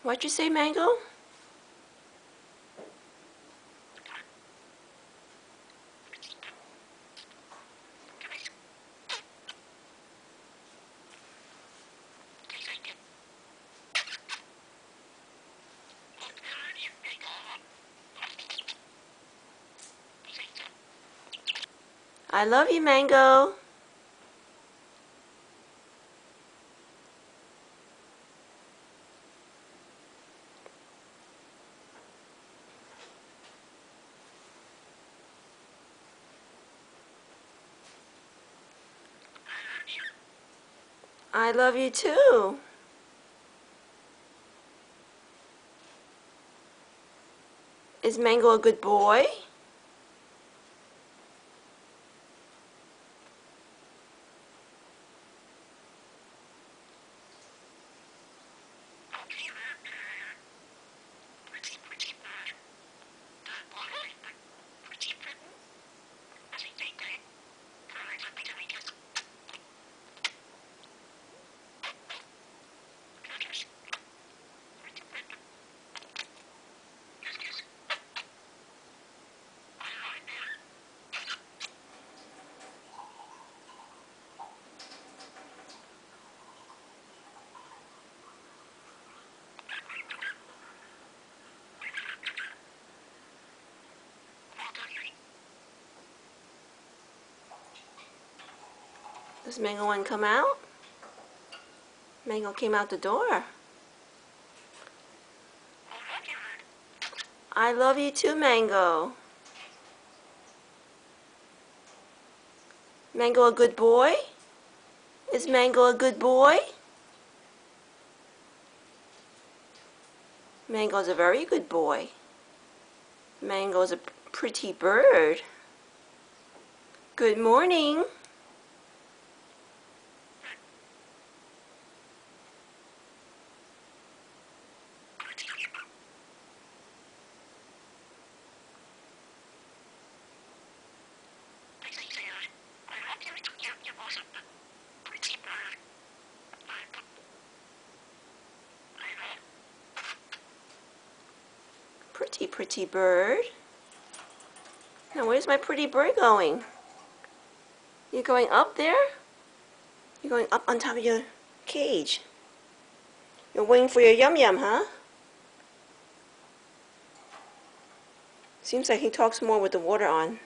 What'd you say, Mango? I love you, Mango. I love you too. Is Mango a good boy? Does Mango want to come out? Mango came out the door. I love you too, Mango. Mango a good boy? Is Mango a good boy? Mango's a very good boy. Mango's a pretty bird. Good morning. Pretty, pretty bird. Now where's my pretty bird going? You going up there? You're going up on top of your cage. You're waiting for your yum-yum, huh? Seems like he talks more with the water on.